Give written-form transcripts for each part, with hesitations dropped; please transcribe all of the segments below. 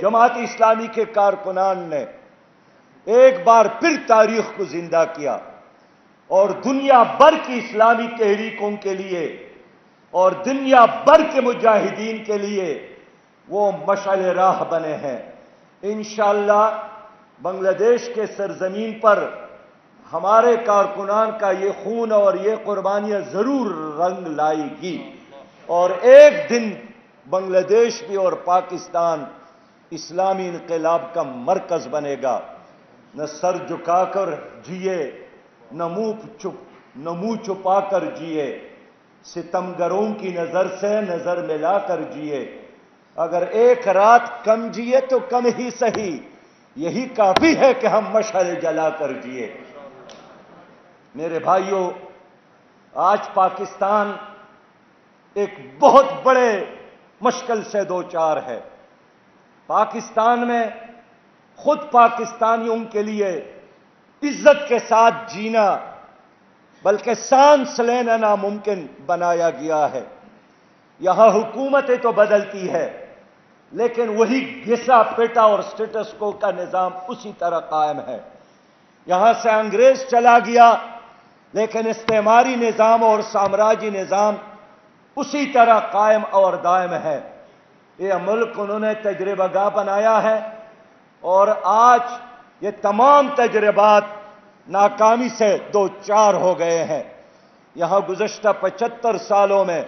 جماعت اسلامی کے کارکنان نے ایک بار پھر تاریخ کو زندہ کیا اور دنیا بھر کی اسلامی تحریکوں کے لیے اور دنیا بھر کے مجاہدین کے لیے وہ مشعل راہ بنے ہیں۔ انشاءاللہ بنگلہ دیش کے سرزمین پر ہمارے کارکنان کا یہ خون اور یہ قربانیاں ضرور رنگ لائے گی، اور ایک دن بنگلہ دیش بھی اور پاکستان اسلامی انقلاب کا مرکز بنے گا۔ نہ سر جھکا کر جیے، نہ منہ چھپا کر جیے، ستمگروں کی نظر سے نظر ملا کر جیے۔ اگر ایک رات کم جیے تو کم ہی سہی، یہی کافی ہے کہ ہم مشعل جلا کر جیے۔ میرے بھائیوں، آج پاکستان ایک بہت بڑے مشکل سے دوچار ہے۔ پاکستان میں خود پاکستانیوں کے لیے عزت کے ساتھ جینا بلکہ سانس لینا ناممکن بنایا گیا ہے۔ یہاں حکومتیں تو بدلتی ہے لیکن وہی گھسا پیٹا اور سٹیٹس کو کا نظام اسی طرح قائم ہے۔ یہاں سے انگریز چلا گیا لیکن استعماری نظام اور سامراجی نظام اسی طرح قائم اور دائم ہے۔ یہ ملک انہوں نے تجربہ گاہ بنایا ہے اور آج یہ تمام تجربات ناکامی سے دوچار ہو گئے ہیں۔ یہاں گزشتہ 75 سالوں میں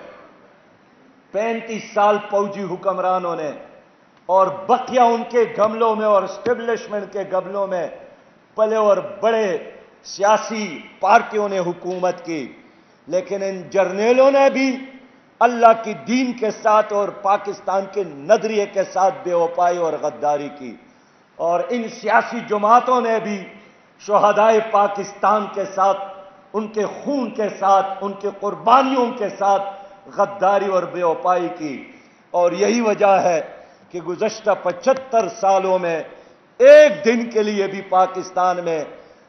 35 سال فوجی حکمرانوں نے اور بقیہ ان کے گملوں میں اور اسٹیبلشمنٹ کے گملوں میں پلے اور بڑے سیاسی پارٹیوں نے حکومت کی، لیکن ان جرنیلوں نے بھی اللہ کی دین کے ساتھ اور پاکستان کے نظریے کے ساتھ بے وفائی اور غداری کی، اور ان سیاسی جماعتوں نے بھی شہدائے پاکستان کے ساتھ، ان کے خون کے ساتھ، ان کے قربانیوں کے ساتھ غداری اور بے وفائی کی۔ اور یہی وجہ ہے کہ گزشتہ 75 سالوں میں ایک دن کے لیے بھی پاکستان میں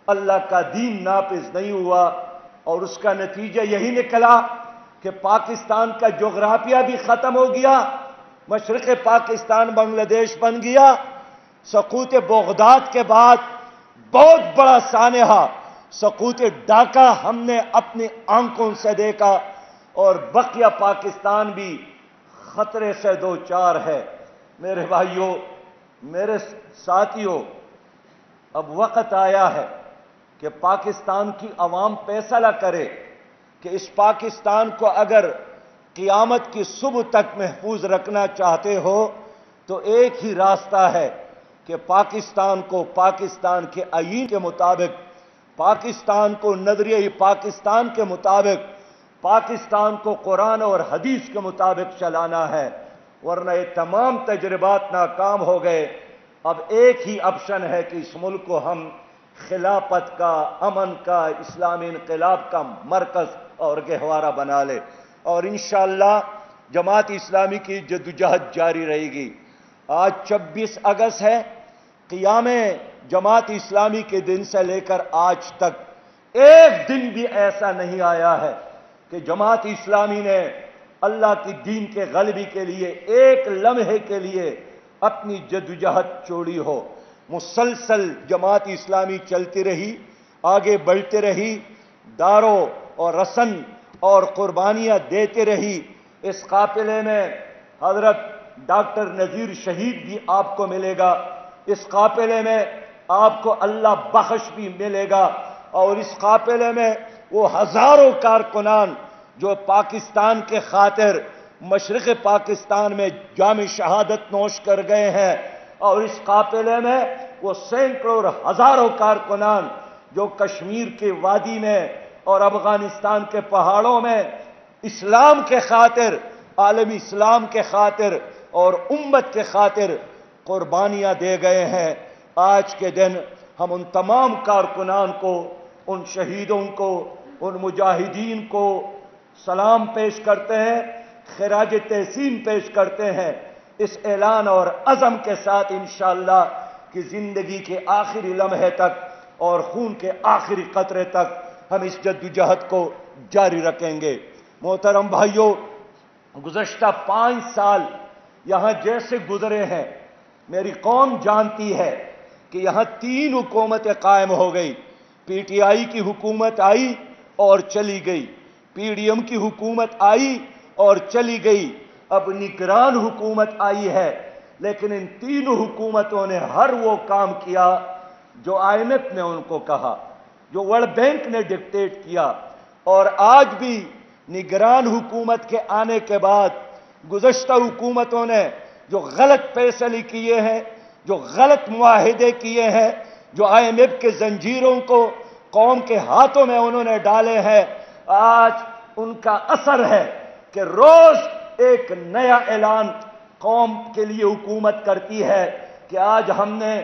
اللہ کا دین نافذ نہیں ہوا، اور اس کا نتیجہ یہی نکلا کہ پاکستان کا جغرافیہ بھی ختم ہو گیا۔ مشرق پاکستان بنگلہ دیش بن گیا۔ سقوط بغداد کے بعد بہت بڑا سانحہ سقوط ڈھاکہ ہم نے اپنی آنکھوں سے دیکھا، اور بقیہ پاکستان بھی خطرے سے دوچار ہے۔ میرے بھائیوں، میرے ساتھیوں، اب وقت آیا ہے کہ پاکستان کی عوام فیصلہ کرے کہ اس پاکستان کو اگر قیامت کی صبح تک محفوظ رکھنا چاہتے ہو تو ایک ہی راستہ ہے کہ پاکستان کو پاکستان کے آئین کے مطابق، پاکستان کو نظریہ پاکستان کے مطابق، پاکستان کو قرآن اور حدیث کے مطابق چلانا ہے، ورنہ یہ تمام تجربات ناکام ہو گئے۔ اب ایک ہی آپشن ہے کہ اس ملک کو ہم خلافت کا، امن کا، اسلامی انقلاب کا مرکز اور گہوارہ بنا لے، اور انشاءاللہ جماعت اسلامی کی جدوجہد جاری رہے گی۔ آج 26 اگست ہے، قیام جماعت اسلامی کے دن سے لے کر آج تک ایک دن بھی ایسا نہیں آیا ہے کہ جماعت اسلامی نے اللہ کی دین کے غلبے کے لیے ایک لمحے کے لیے اپنی جدوجہد چھوڑی ہو۔ مسلسل جماعت اسلامی چلتی رہی، آگے بڑھتے رہی، دارو اور رسن اور قربانیاں دیتے رہی۔ اس قافلے میں حضرت ڈاکٹر نذیر شہید بھی آپ کو ملے گا، اس قافلے میں آپ کو اللہ بخش بھی ملے گا، اور اس قافلے میں وہ ہزاروں کارکنان جو پاکستان کے خاطر مشرق پاکستان میں جام شہادت نوش کر گئے ہیں، اور اس قافلے میں وہ سینکڑوں اور ہزاروں کارکنان جو کشمیر کے وادی میں اور افغانستان کے پہاڑوں میں اسلام کے خاطر، عالمی اسلام کے خاطر اور امت کے خاطر قربانیاں دے گئے ہیں۔ آج کے دن ہم ان تمام کارکنان کو، ان شہیدوں کو، ان مجاہدین کو سلام پیش کرتے ہیں، خراج تحسین پیش کرتے ہیں، اس اعلان اور عزم کے ساتھ انشاءاللہ کہ زندگی کے آخری لمحے تک اور خون کے آخری قطرے تک ہم اس جدوجہد کو جاری رکھیں گے۔ محترم بھائیوں، گزشتہ 5 سال یہاں جیسے گزرے ہیں، میری قوم جانتی ہے کہ یہاں 3 حکومتیں قائم ہو گئی. پی ٹی آئی کی حکومت آئی اور چلی گئی, پی ڈی ایم کی حکومت آئی اور چلی گئی, اب نگران حکومت آئی ہے. لیکن ان 3 حکومتوں نے ہر وہ کام کیا جو آئی ایم ایف نے ان کو کہا, جو ورلڈ بینک نے ڈکٹیٹ کیا. اور آج بھی نگران حکومت کے آنے کے بعد گزشتہ حکومتوں نے جو غلط فیصلے کیے ہیں, جو غلط معاہدے کیے ہیں, جو آئی ایم ایف کے زنجیروں کو قوم کے ہاتھوں میں انہوں نے ڈالے ہیں, آج ان کا اثر ہے کہ روز ایک نیا اعلان قوم کے لیے حکومت کرتی ہے کہ آج ہم نے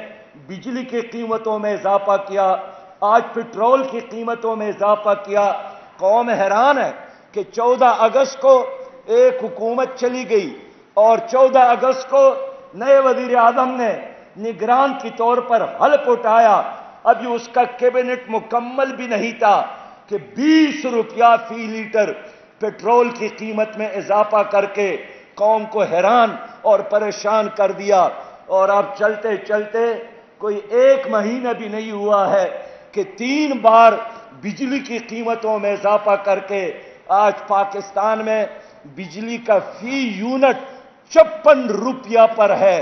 بجلی کی قیمتوں میں اضافہ کیا, آج پٹرول کی قیمتوں میں اضافہ کیا. قوم حیران ہے کہ 14 اگست کو ایک حکومت چلی گئی اور 14 اگست کو نئے وزیر اعظم نے نگران کے طور پر حلف اٹھایا. ابھی اس کا کیبنٹ مکمل بھی نہیں تھا کہ 20 روپیہ فی لیٹر پیٹرول کی قیمت میں اضافہ کر کے قوم کو حیران اور پریشان کر دیا. اور اب چلتے چلتے کوئی 1 مہینہ بھی نہیں ہوا ہے کہ 3 بار بجلی کی قیمتوں میں اضافہ کر کے آج پاکستان میں بجلی کا فی یونٹ 56 روپیہ پر ہے.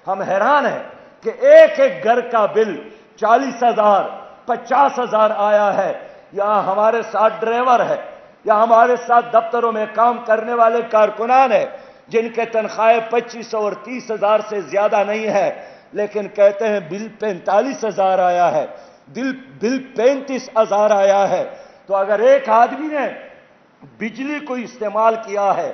ہم حیران ہیں کہ ایک گھر کا بل 40,000 50,000 آیا ہے. یہاں ہمارے ساتھ ڈرائیور ہے یا ہمارے ساتھ دفتروں میں کام کرنے والے کارکنان ہیں جن کے تنخواہیں 2500 اور 30,000 سے زیادہ نہیں ہے, لیکن کہتے ہیں بل 45,000 آیا ہے, بل 35,000 آیا ہے. تو اگر ایک آدمی نے بجلی کو استعمال کیا ہے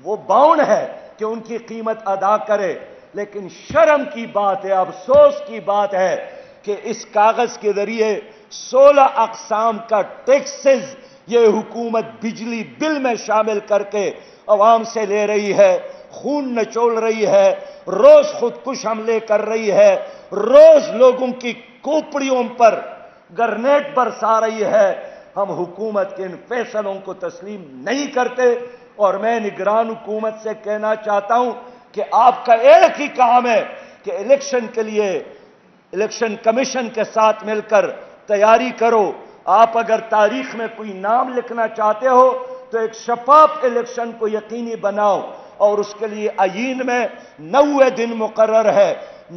وہ باؤنڈ ہے کہ ان کی قیمت ادا کرے. لیکن شرم کی بات ہے, افسوس کی بات ہے کہ اس کاغذ کے ذریعے 16 اقسام کا ٹیکسز یہ حکومت بجلی بل میں شامل کر کے عوام سے لے رہی ہے, خون نچوڑ رہی ہے, روز خودکش حملے کر رہی ہے, روز لوگوں کی کھوپڑیوں پر گرنیٹ برسا رہی ہے. ہم حکومت کے ان فیصلوں کو تسلیم نہیں کرتے. اور میں نگران حکومت سے کہنا چاہتا ہوں کہ آپ کا ایک ہی کام ہے کہ الیکشن کے لیے الیکشن کمیشن کے ساتھ مل کر تیاری کرو. آپ اگر تاریخ میں کوئی نام لکھنا چاہتے ہو تو ایک شفاف الیکشن کو یقینی بناؤ, اور اس کے لیے آئین میں 90 دن مقرر ہے.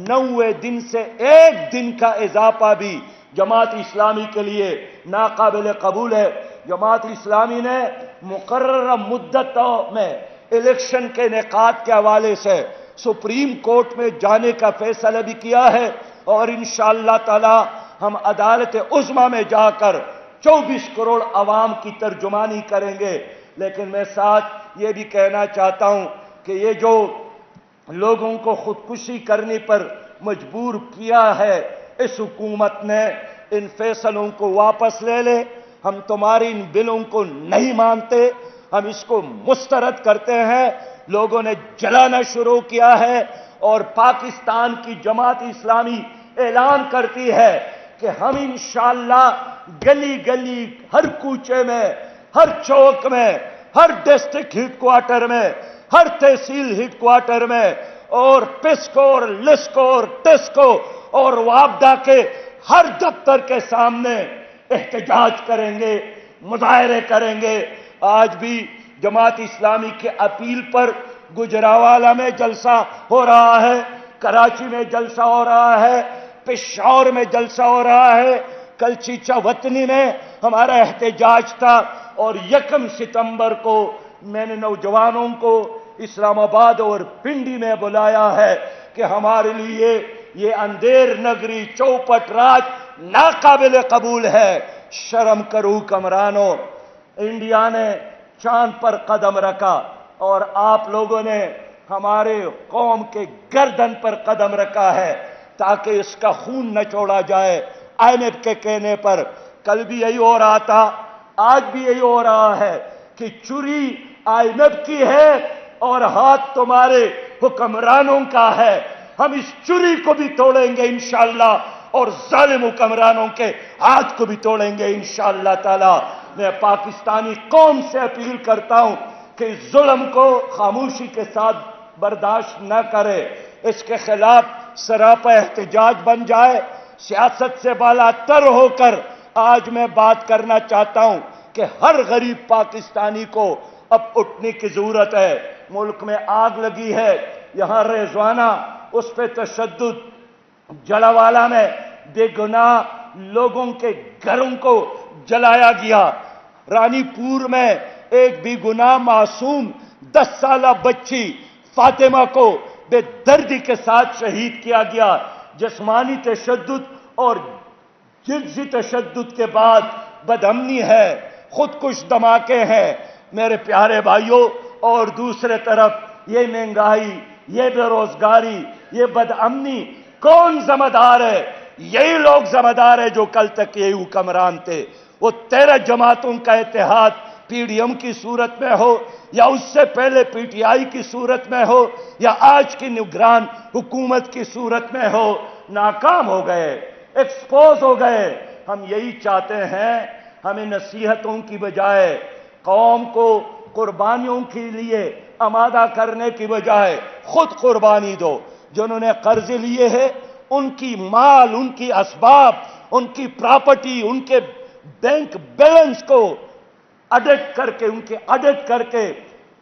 90 دن سے 1 دن کا اضافہ بھی جماعت اسلامی کے لیے ناقابل قبول ہے. جماعت اسلامی نے مقررہ مدتوں میں الیکشن کے انعقاد کے حوالے سے سپریم کورٹ میں جانے کا فیصلہ بھی کیا ہے, اور انشاءاللہ تعالی ہم عدالت عظمیٰ میں جا کر 24 کروڑ عوام کی ترجمانی کریں گے. لیکن میں ساتھ یہ بھی کہنا چاہتا ہوں کہ یہ جو لوگوں کو خودکشی کرنے پر مجبور کیا ہے, اس حکومت نے ان فیصلوں کو واپس لے لے. ہم تمہاری ان بلوں کو نہیں مانتے, ہم اس کو مسترد کرتے ہیں. لوگوں نے جلانا شروع کیا ہے اور پاکستان کی جماعت اسلامی اعلان کرتی ہے کہ ہم انشاءاللہ گلی گلی, ہر کوچے میں, ہر چوک میں, ہر ڈسٹرکٹ ہیڈ کوارٹر میں, ہر تحصیل ہیڈ کوارٹر میں, اور پسکو اور لسکو اور ٹسکو اور وابڈا کے ہر دفتر کے سامنے احتجاج کریں گے, مظاہرے کریں گے. آج بھی جماعت اسلامی کے اپیل پر گجراوالا میں جلسہ ہو رہا ہے, کراچی میں جلسہ ہو رہا ہے, پشاور میں جلسہ ہو رہا ہے, کل چیچا وطنی میں ہمارا احتجاج تھا. اور 1 ستمبر کو میں نے نوجوانوں کو اسلام آباد اور پنڈی میں بلایا ہے کہ ہمارے لیے یہ اندھیر نگری چوپٹ راج ناقابل قبول ہے. شرم کرو حکمرانوں, انڈیا نے چاند پر قدم رکھا اور آپ لوگوں نے ہمارے قوم کے گردن پر قدم رکھا ہے تاکہ اس کا خون نہ چھوڑا جائے. آئی ایم ایف کے کہنے پر کل بھی یہی ہو رہا تھا, آج بھی یہی ہو رہا ہے کہ چوری آئی ایم ایف کی ہے اور ہاتھ تمہارے حکمرانوں کا ہے. ہم اس چوری کو بھی توڑیں گے انشاءاللہ, اور ظالم حکمرانوں کے ہاتھ کو بھی توڑیں گے انشاءاللہ تعالی. میں پاکستانی قوم سے اپیل کرتا ہوں کہ اس ظلم کو خاموشی کے ساتھ برداشت نہ کرے, اس کے خلاف سراپا احتجاج بن جائے، سیاست سے بالا تر ہو کر آج میں بات کرنا چاہتا ہوں کہ ہر غریب پاکستانی کو اب اٹھنے کی ضرورت ہے۔ ملک میں آگ لگی ہے، یہاں رضوانہ اس پہ تشدد، جڑاوالا میں بے گناہ لوگوں کے گھروں کو جلایا گیا، رانی پور میں ایک بھی گناہ معصوم 10 سالہ بچی فاطمہ کو بے دردی کے ساتھ شہید کیا گیا۔ جسمانی تشدد اور جنسی تشدد کے بعد بدامنی ہے، خودکش دھماکے ہیں میرے پیارے بھائیوں، اور دوسرے طرف یہ مہنگائی، یہ بے روزگاری، یہ بدامنی کون ذمہ دار ہے؟ یہی لوگ ذمہ دار ہے جو کل تک یہی حکمران تھے۔ وہ 13 جماعتوں کا اتحاد پی ڈی ایم کی صورت میں ہو یا اس سے پہلے پی ٹی آئی کی صورت میں ہو یا آج کی نگران حکومت کی صورت میں ہو، ناکام ہو گئے، ایکسپوز ہو گئے۔ ہم یہی چاہتے ہیں، ہمیں نصیحتوں کی بجائے قوم کو قربانیوں کے لیے آمادہ کرنے کی بجائے خود قربانی دو۔ جنہوں نے قرض لیے ہیں ان کی مال، ان کی اسباب، ان کی پراپرٹی، ان کے بینک بیلنس کو آڈٹ کر کے، ان کے آڈٹ کر کے،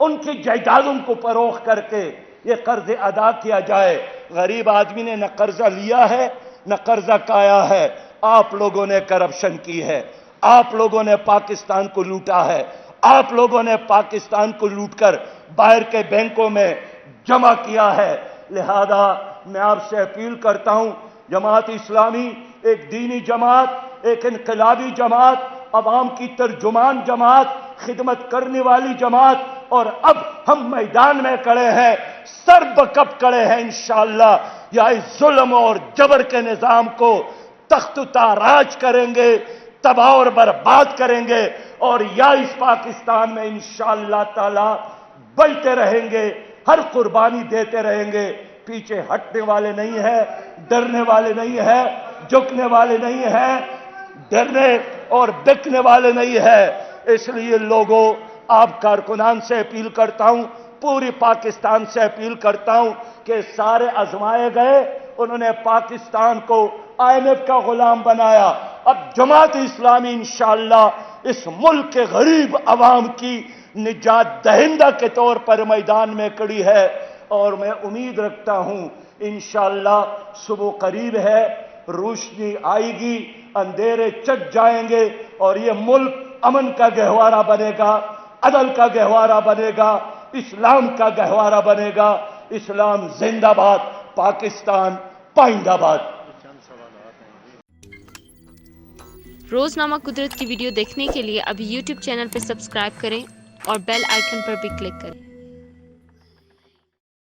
ان کی جائیدادوں کو فروخت کر کے یہ قرض ادا کیا جائے۔ غریب آدمی نے نہ قرضہ لیا ہے نہ قرضہ کایا ہے، آپ لوگوں نے کرپشن کی ہے، آپ لوگوں نے پاکستان کو لوٹا ہے، آپ لوگوں نے پاکستان کو لوٹ کر باہر کے بینکوں میں جمع کیا ہے۔ لہذا میں آپ سے اپیل کرتا ہوں، جماعت اسلامی ایک دینی جماعت، ایک انقلابی جماعت، عوام کی ترجمان جماعت، خدمت کرنے والی جماعت، اور اب ہم میدان میں کھڑے ہیں، سر بکپ کھڑے ہیں انشاءاللہ، یا اس ظلم اور جبر کے نظام کو تخت تاراج کریں گے، تباہ اور برباد کریں گے، اور یا اس پاکستان میں انشاءاللہ تعالی بلتے رہیں گے، ہر قربانی دیتے رہیں گے، پیچھے ہٹنے والے نہیں ہیں، ڈرنے والے نہیں ہیں، جھکنے والے نہیں ہیں، ڈرنے اور بکنے والے نہیں ہیں۔ اس لیے لوگوں، آپ کارکنان سے اپیل کرتا ہوں، پوری پاکستان سے اپیل کرتا ہوں کہ سارے آزمائے گئے، انہوں نے پاکستان کو IMF کا غلام بنایا، اب جماعت اسلامی انشاءاللہ اس ملک کے غریب عوام کی نجات دہندہ کے طور پر میدان میں کھڑی ہے، اور میں امید رکھتا ہوں انشاءاللہ صبح قریب ہے، روشنی آئے گی، اندھیرے چٹ جائیں گے، اور یہ ملک امن کا گہوارہ بنے گا، عدل کا گہوارہ بنے گا، اسلام کا گہوارہ بنے گا۔ اسلام زندہ باد، پاکستان پائندہ باد۔ روزنامہ قدرت کی ویڈیو دیکھنے کے لیے ابھی یوٹیوب چینل پر سبسکرائب کریں اور بیل آئیکن پر بھی کلک کریں۔